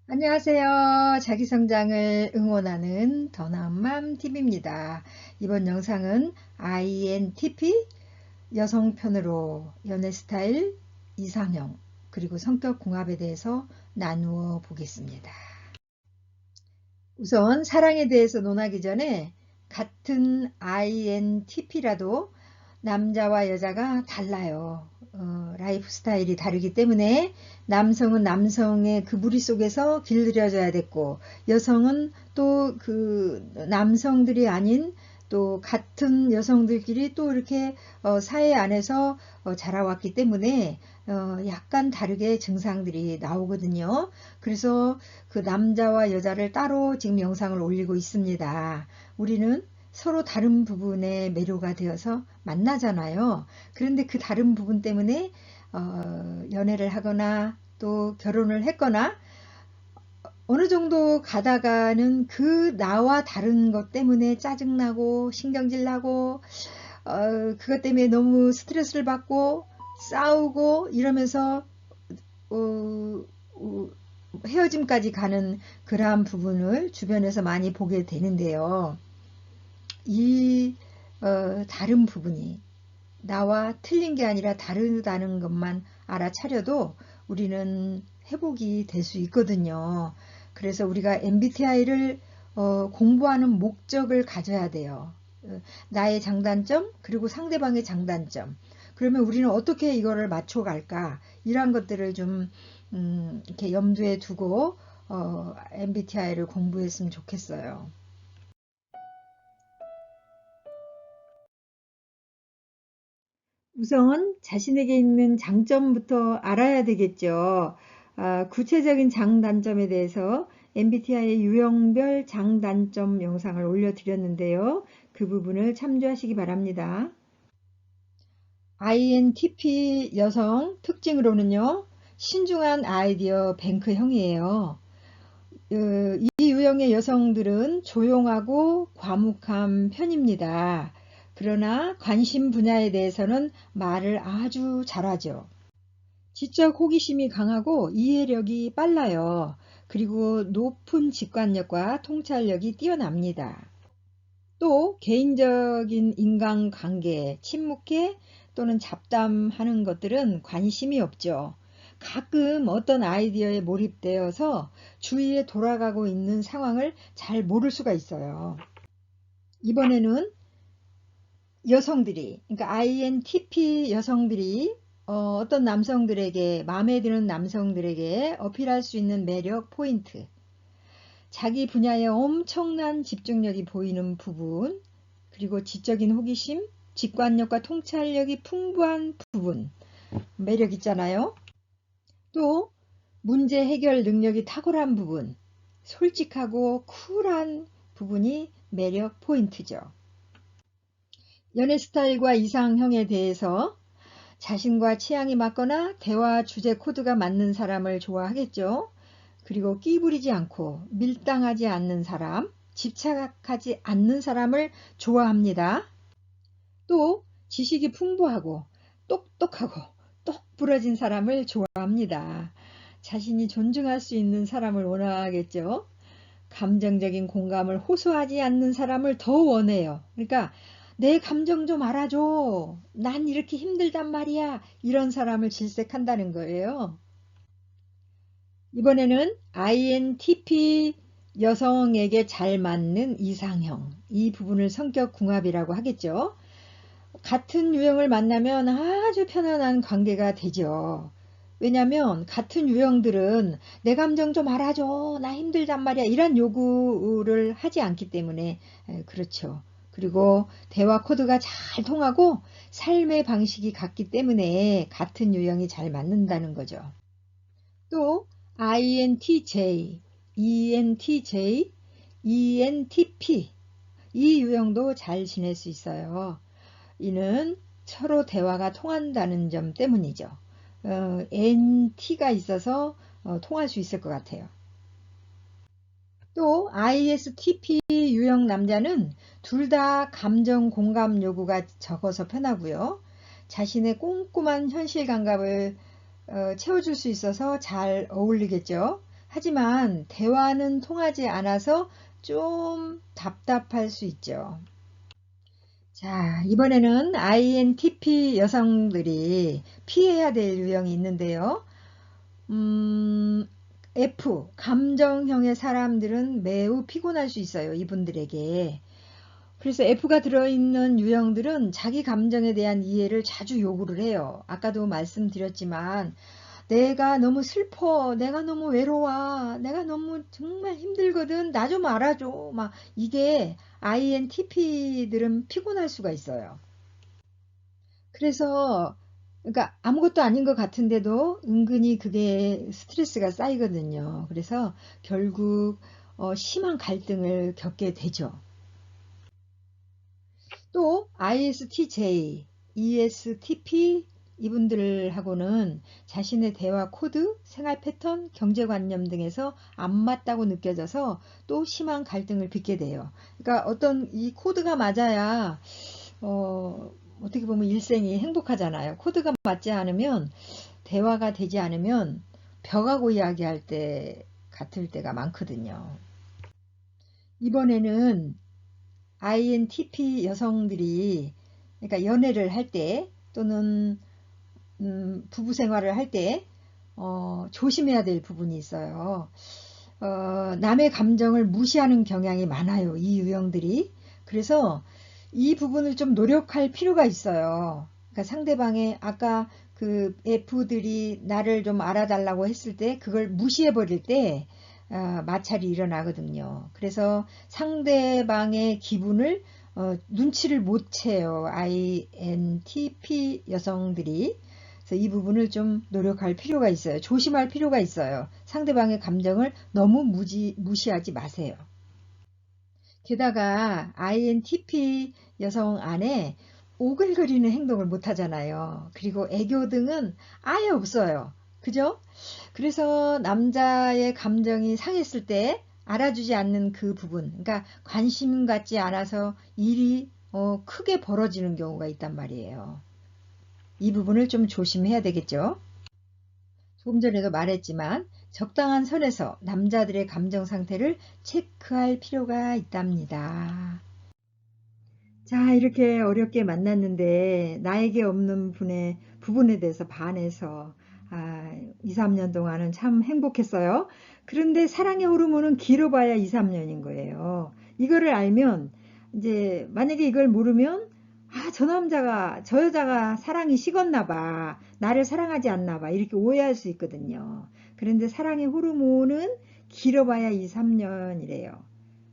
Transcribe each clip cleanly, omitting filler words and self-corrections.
안녕하세요. 자기성장을 응원하는 더 나은 맘 TV입니다. 이번 영상은 INTP 여성편으로 연애 스타일, 이상형, 그리고 성격 궁합에 대해서 나누어 보겠습니다. 우선 사랑에 대해서 논하기 전에 같은 INTP라도 남자와 여자가 달라요. 라이프 스타일이 다르기 때문에 남성은 남성의 그 무리 속에서 길들여져야 됐고, 여성은 또 그 남성들이 아닌 또 같은 여성들끼리 또 이렇게 사회 안에서 자라왔기 때문에 약간 다르게 증상들이 나오거든요. 그래서 그 남자와 여자를 따로 지금 영상을 올리고 있습니다. 우리는 서로 다른 부분에 매료가 되어서 만나잖아요. 그런데 그 다른 부분 때문에 연애를 하거나 또 결혼을 했거나 어느 정도 가다가는 그 나와 다른 것 때문에 짜증나고 신경질 나고 그것 때문에 너무 스트레스를 받고 싸우고 이러면서 어, 어, 헤어짐까지 가는 그러한 부분을 주변에서 많이 보게 되는데요. 이 다른 부분이 나와 틀린 게 아니라 다르다는 것만 알아차려도 우리는 회복이 될 수 있거든요. 그래서 우리가 MBTI를 공부하는 목적을 가져야 돼요. 나의 장단점 그리고 상대방의 장단점. 그러면 우리는 어떻게 이거를 맞춰갈까? 이러한 것들을 좀 이렇게 염두에 두고 MBTI를 공부했으면 좋겠어요. 우선 자신에게 있는 장점부터 알아야 되겠죠. 구체적인 장단점에 대해서 MBTI 유형별 장단점 영상을 올려드렸는데요. 그 부분을 참조하시기 바랍니다. INTP 여성 특징으로는요, 신중한 아이디어 뱅크형이에요. 이 유형의 여성들은 조용하고 과묵한 편입니다. 그러나 관심 분야에 대해서는 말을 아주 잘하죠. 지적 호기심이 강하고 이해력이 빨라요. 그리고 높은 직관력과 통찰력이 뛰어납니다. 또 개인적인 인간관계, 침묵회 또는 잡담하는 것들은 관심이 없죠. 가끔 어떤 아이디어에 몰입되어서 주위에 돌아가고 있는 상황을 잘 모를 수가 있어요. 이번에는 여성들이, 그러니까 INTP 여성들이 어떤 남성들에게, 마음에 드는 남성들에게 어필할 수 있는 매력 포인트, 자기 분야에 엄청난 집중력이 보이는 부분, 그리고 지적인 호기심, 직관력과 통찰력이 풍부한 부분, 매력 있잖아요. 또 문제 해결 능력이 탁월한 부분, 솔직하고 쿨한 부분이 매력 포인트죠. 연애 스타일과 이상형에 대해서 자신과 취향이 맞거나 대화 주제 코드가 맞는 사람을 좋아하겠죠. 그리고 끼부리지 않고 밀당하지 않는 사람, 집착하지 않는 사람을 좋아합니다. 또 지식이 풍부하고 똑똑하고 똑 부러진 사람을 좋아합니다. 자신이 존중할 수 있는 사람을 원하겠죠. 감정적인 공감을 호소하지 않는 사람을 더 원해요. 그러니까 내 감정 좀 알아줘. 난 이렇게 힘들단 말이야. 이런 사람을 질색한다는 거예요. 이번에는 INTP 여성에게 잘 맞는 이상형. 이 부분을 성격 궁합이라고 하겠죠. 같은 유형을 만나면 아주 편안한 관계가 되죠. 왜냐하면 같은 유형들은 내 감정 좀 알아줘. 나 힘들단 말이야. 이런 요구를 하지 않기 때문에 그렇죠. 그리고 대화 코드가 잘 통하고 삶의 방식이 같기 때문에 같은 유형이 잘 맞는다는 거죠. 또 INTJ, ENTJ, ENTP 이 유형도 잘 지낼 수 있어요. 이는 서로 대화가 통한다는 점 때문이죠. NT가 있어서 통할 수 있을 것 같아요. 또 ISTP 유형 남자는 둘 다 감정 공감 요구가 적어서 편하고요. 자신의 꼼꼼한 현실 감각을 채워줄 수 있어서 잘 어울리겠죠. 하지만 대화는 통하지 않아서 좀 답답할 수 있죠. 자, 이번에는 INTP 여성들이 피해야 될 유형이 있는데요. 음, F, 감정형의 사람들은 매우 피곤할 수 있어요. 이분들에게. 그래서 F가 들어있는 유형들은 자기 감정에 대한 이해를 자주 요구를 해요. 아까도 말씀드렸지만 내가 너무 슬퍼, 내가 너무 외로워, 내가 너무 정말 힘들거든, 나 좀 알아줘. 막 이게 INTP들은 피곤할 수가 있어요. 그래서 그러니까 아무것도 아닌 것 같은데도 은근히 그게 스트레스가 쌓이거든요. 그래서 결국 심한 갈등을 겪게 되죠. 또 ISTJ, ESTP 이분들하고는 자신의 대화 코드, 생활 패턴, 경제관념 등에서 안 맞다고 느껴져서 또 심한 갈등을 빚게 돼요. 그러니까 어떤 이 코드가 맞아야 어떻게 보면 일생이 행복하잖아요. 코드가 맞지 않으면 대화가 되지 않으면 벼가고 이야기할 때 같을 때가 많거든요. 이번에는 INTP 여성들이 그러니까 연애를 할 때 또는 부부 생활을 할 때 조심해야 될 부분이 있어요. 남의 감정을 무시하는 경향이 많아요. 이 유형들이. 그래서 이 부분을 좀 노력할 필요가 있어요. 그러니까 상대방의 아까 그 F들이 나를 좀 알아달라고 했을 때 그걸 무시해 버릴 때 마찰이 일어나거든요. 그래서 상대방의 기분을 눈치를 못 채요. INTP 여성들이. 그래서 이 부분을 좀 노력할 필요가 있어요. 조심할 필요가 있어요. 상대방의 감정을 너무 무시하지 마세요. 게다가 INTP 여성 안에 오글거리는 행동을 못 하잖아요. 그리고 애교 등은 아예 없어요. 그죠? 그래서 남자의 감정이 상했을 때 알아주지 않는 그 부분, 그러니까 관심 갖지 않아서 일이 크게 벌어지는 경우가 있단 말이에요. 이 부분을 좀 조심해야 되겠죠. 조금 전에도 말했지만 적당한 선에서 남자들의 감정 상태를 체크할 필요가 있답니다. 자, 이렇게 어렵게 만났는데 나에게 없는 분의 부분에 대해서 반해서 2, 3년 동안은 참 행복했어요. 그런데 사랑의 호르몬은 길어봐야 2, 3년인 거예요. 이거를 알면 이제 만약에 이걸 모르면 저 여자가 사랑이 식었나 봐. 나를 사랑하지 않나 봐. 이렇게 오해할 수 있거든요. 그런데 사랑의 호르몬은 길어봐야 2, 3년이래요.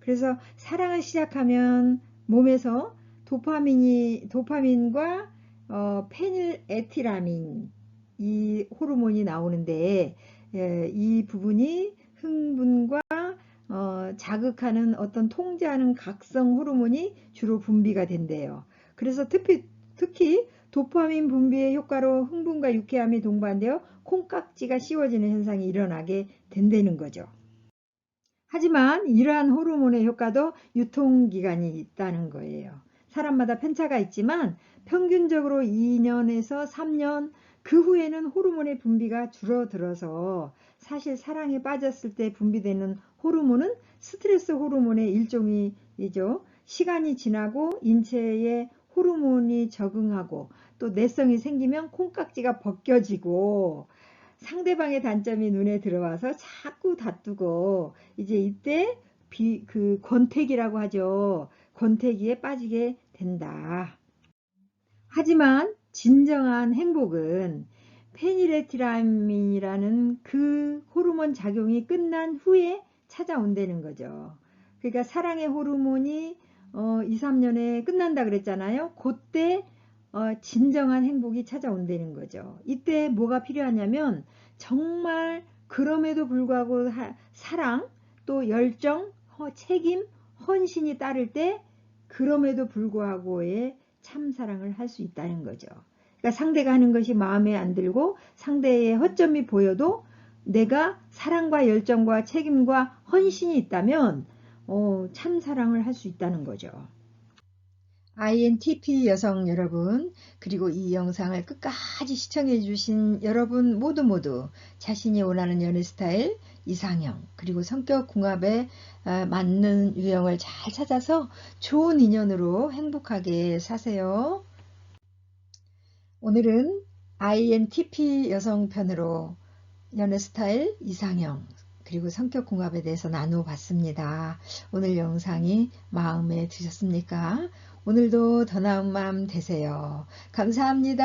그래서 사랑을 시작하면 몸에서 도파민과 페닐에티라민 이 호르몬이 나오는데 이 부분이 흥분과 자극하는 어떤 통제하는 각성 호르몬이 주로 분비가 된대요. 그래서 특히 도파민 분비의 효과로 흥분과 유쾌함이 동반되어 콩깍지가 씌워지는 현상이 일어나게 된다는 거죠. 하지만 이러한 호르몬의 효과도 유통기간이 있다는 거예요. 사람마다 편차가 있지만 평균적으로 2년에서 3년 그 후에는 호르몬의 분비가 줄어들어서 사실 사랑에 빠졌을 때 분비되는 호르몬은 스트레스 호르몬의 일종이죠. 시간이 지나고 인체에 호르몬이 적응하고 또 내성이 생기면 콩깍지가 벗겨지고 상대방의 단점이 눈에 들어와서 자꾸 다투고 이제 이때 그 권태기라고 하죠. 권태기에 빠지게 된다. 하지만 진정한 행복은 페니레티라민이라는 그 호르몬 작용이 끝난 후에 찾아온다는 거죠. 그러니까 사랑의 호르몬이 2, 3년에 끝난다 그랬잖아요. 그때 진정한 행복이 찾아온다는 거죠. 이때 뭐가 필요하냐면 정말 그럼에도 불구하고 사랑, 또 열정, 책임, 헌신이 따를 때 그럼에도 불구하고의 참사랑을 할 수 있다는 거죠. 그러니까 상대가 하는 것이 마음에 안 들고 상대의 허점이 보여도 내가 사랑과 열정과 책임과 헌신이 있다면 참사랑을 할 수 있다는 거죠. INTP 여성 여러분, 그리고 이 영상을 끝까지 시청해 주신 여러분 모두 자신이 원하는 연애 스타일, 이상형, 그리고 성격궁합에 맞는 유형을 잘 찾아서 좋은 인연으로 행복하게 사세요. 오늘은 INTP 여성 편으로 연애 스타일, 이상형, 그리고 성격궁합에 대해서 나누어 봤습니다. 오늘 영상이 마음에 드셨습니까? 오늘도 더 나은 마음 되세요. 감사합니다.